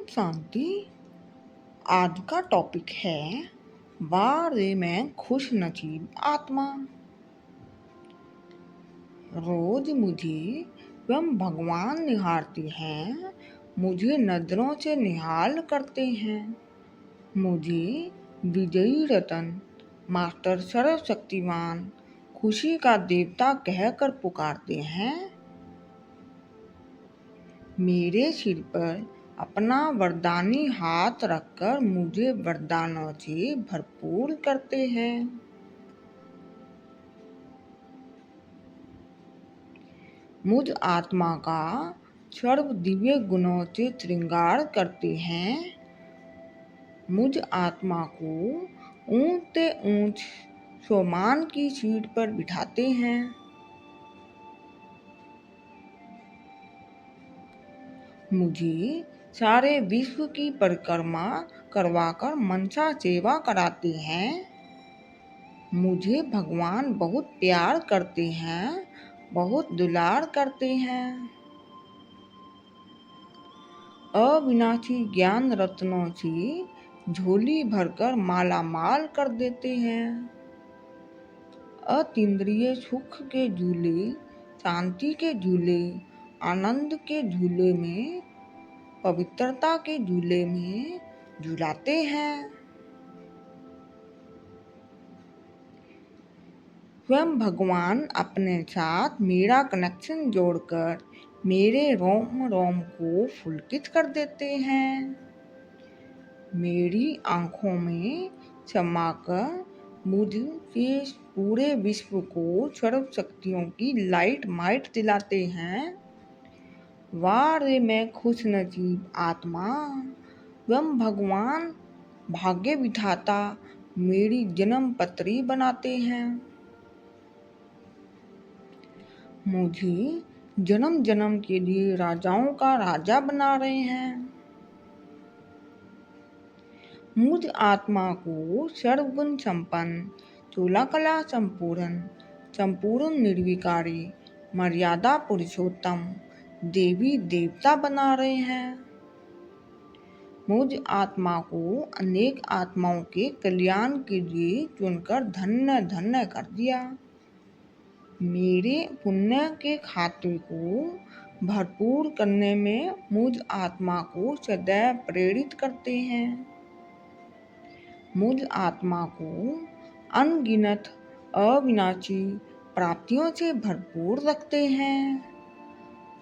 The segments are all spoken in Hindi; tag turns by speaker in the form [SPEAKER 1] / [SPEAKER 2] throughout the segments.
[SPEAKER 1] ओम शांति। आज का टॉपिक है वाह रे मैं खुश नसीब आत्मा। रोज मुझे स्वयं भगवान निहारते हैं, मुझे नजरों से निहाल करते हैं। मुझे विजयी रतन, मास्टर सर्वशक्तिमान, खुशी का देवता कहकर पुकारते हैं। मेरे सिर पर अपना वरदानी हाथ रखकर मुझे वरदानों से भरपूर करते हैं। मुझ आत्मा का सर्व दिव्य गुणों से श्रृंगार करते हैं। मुझ आत्मा को ऊंच से ऊंच सोमान की सीट पर बिठाते हैं। मुझे सारे विश्व की परिक्रमा करवाकर मनसा सेवा कराते हैं। मुझे भगवान बहुत प्यार करते हैं, बहुत दुलार करते हैं। अविनाशी ज्ञान रत्नों से झोली भरकर माला माल कर देते हैं। अतीन्द्रिय सुख के झूले, शांति के झूले, आनंद के झूले में, पवित्रता के झूले में झुलाते हैं। स्वयं भगवान अपने साथ मेरा कनेक्शन जोड़कर मेरे रोम रोम को पुलकित कर देते हैं। मेरी आंखों में समाकर मुझे पूरे विश्व को सर्व शक्तियों की लाइट माइट दिलाते हैं। वाह रे मैं खुश नसीब आत्मा। स्वयं भगवान भाग्य विधाता मेरी जन्म पत्री बनाते हैं। मुझे जन्म जन्म के लिए राजाओं का राजा बना रहे हैं। मुझ आत्मा को सर्वगुण संपन्न, चूलाकला संपूर्ण, संपूर्ण निर्विकारी, मर्यादा पुरुषोत्तम, देवी देवता बना रहे हैं। मुझ आत्मा को अनेक आत्माओं के कल्याण के लिए चुनकर धन्य धन्य कर दिया। मेरे पुण्य के खाते को भरपूर करने में मुझ आत्मा को सदैव प्रेरित करते हैं। मुझ आत्मा को अनगिनत अविनाशी प्राप्तियों से भरपूर रखते हैं।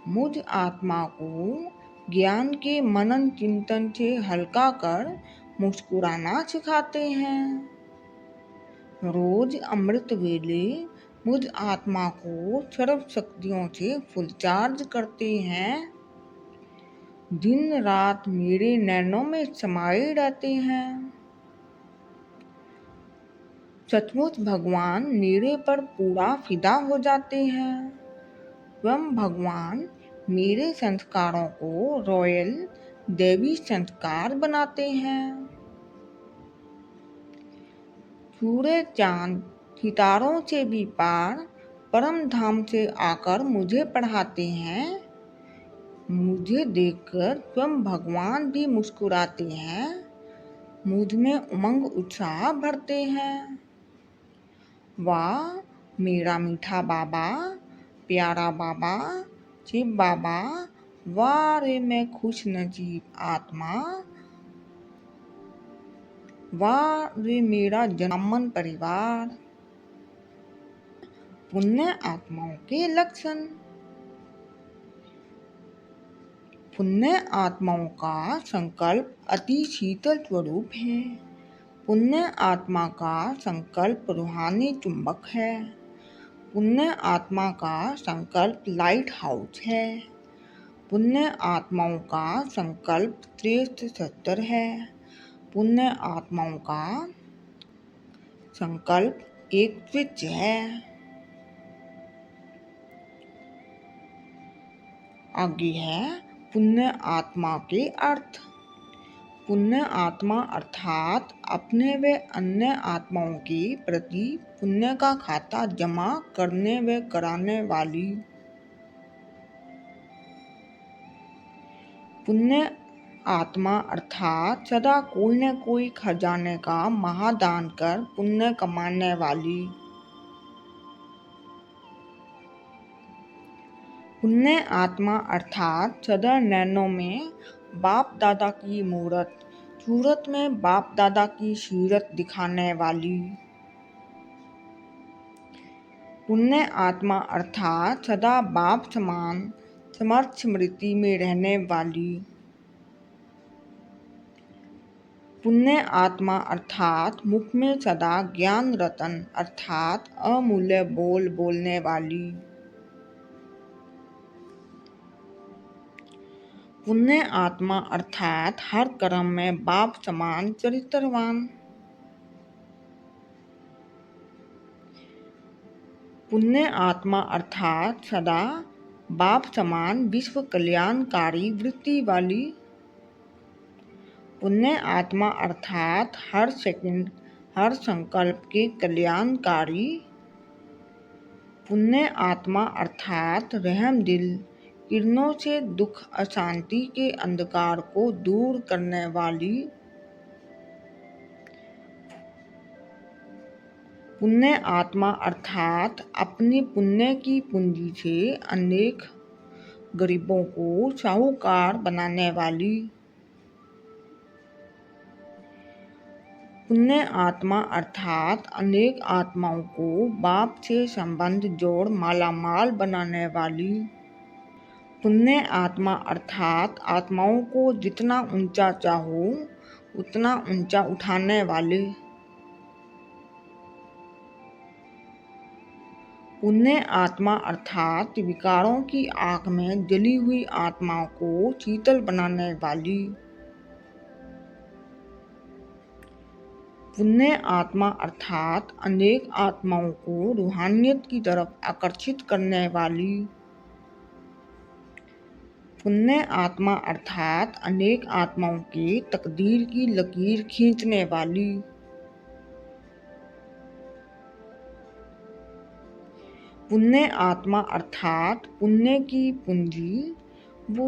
[SPEAKER 1] मुझ आत्मा को ज्ञान के मनन चिंतन से हल्का कर मुस्कुराना सिखाते हैं। रोज अमृत वेले मुझ आत्मा को सर्व शक्तियों से फुल चार्ज करते हैं। दिन रात मेरे नैनों में समाये रहते हैं। सचमुच भगवान मेरे पर पूरा फिदा हो जाते हैं। स्वयं भगवान मेरे संस्कारों को रॉयल देवी संस्कार बनाते हैं। सूरज चांद सितारों से भी पार परम धाम से आकर मुझे पढ़ाते हैं। मुझे देखकर स्वयं भगवान भी मुस्कुराते हैं। मुझ में उमंग उत्साह भरते हैं। वाह मेरा मीठा बाबा, प्यारा बाबा, शिव बाबा, वाह रे मैं खुश नसीब आत्मा। वाह रे मेरा जन्मन परिवार। पुण्य आत्माओं के लक्षण। पुण्य आत्माओं का संकल्प अति शीतल स्वरूप है। पुण्य आत्मा का संकल्प रूहानी चुंबक है। पुण्य आत्मा का संकल्प लाइट हाउस है। पुण्य आत्माओं का संकल्प श्रेष्ठ शस्त्र है। पुण्य आत्माओं का संकल्प एक स्विच है। आगे है पुण्य आत्मा के अर्थ। पुण्य आत्मा अर्थात अपने व अन्य आत्माओं के प्रति पुण्य का खाता जमा करने व कराने वाली। पुण्य आत्मा अर्थात सदा कोई न कोई खजाने का महादान कर पुण्य कमाने वाली। पुण्य आत्मा अर्थात सदा नैनों में बाप दादा की मूरत, सूरत में बाप दादा की सीरत दिखाने वाली। पुण्य आत्मा अर्थात सदा बाप समान समर्थ स्मृति में रहने वाली। पुण्य आत्मा अर्थात मुख में सदा ज्ञान रतन अर्थात अमूल्य बोल बोलने वाली। पुण्य आत्मा अर्थात हर कर्म में बाप समान चरित्रवान। पुण्य आत्मा अर्थात सदा बाप समान विश्व कल्याणकारी वृत्ति वाली। पुण्य आत्मा अर्थात हर सेकंड हर संकल्प के कल्याणकारी। पुण्य आत्मा अर्थात रहम दिल किरणों से दुख अशांति के अंधकार को दूर करने वाली। पुण्य आत्मा अर्थात अपनी पुण्य की पूंजी से अनेक गरीबों को साहूकार बनाने वाली। पुण्य आत्मा अर्थात अनेक आत्माओं को बाप से संबंध जोड़ मालामाल बनाने वाली। पुण्य आत्मा अर्थात आत्माओं को जितना ऊंचा चाहो उतना ऊंचा उठाने वाले। पुण्य आत्मा अर्थात विकारों की आग में जली हुई आत्माओं को शीतल बनाने वाली। पुण्य आत्मा अर्थात अनेक आत्माओं को रूहानियत की तरफ आकर्षित करने वाली। पुण्य आत्मा अर्थात अनेक आत्माओं के तकदीर की लकीर खींचने वाली। पुण्य आत्मा अर्थात पुण्य की पूंजी वो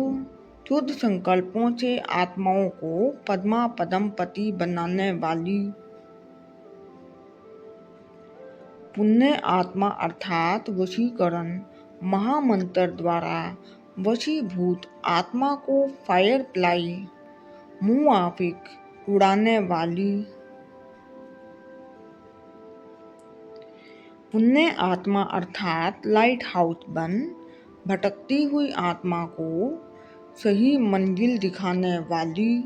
[SPEAKER 1] शुद्ध संकल्पों से आत्माओं को पद्मा पदम पति बनाने वाली। पुण्य आत्मा अर्थात वशीकरण महामंत्र द्वारा वशीभूत आत्मा को फायर प्लाई मुआफिक उड़ाने वाली। पुण्य आत्मा अर्थात लाइट हाउस बन भटकती हुई आत्मा को सही मंजिल दिखाने वाली।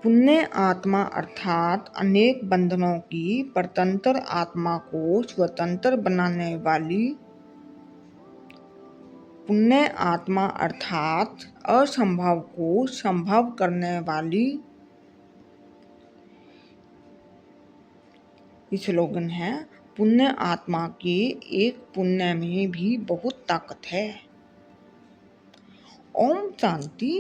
[SPEAKER 1] पुण्य आत्मा अर्थात अनेक बंधनों की परतंत्र आत्मा को स्वतंत्र बनाने वाली। पुण्य आत्मा अर्थात असंभव को संभव करने वाली। स्लोगन है, पुण्य आत्मा के एक पुण्य में भी बहुत ताकत है। ओम शांति।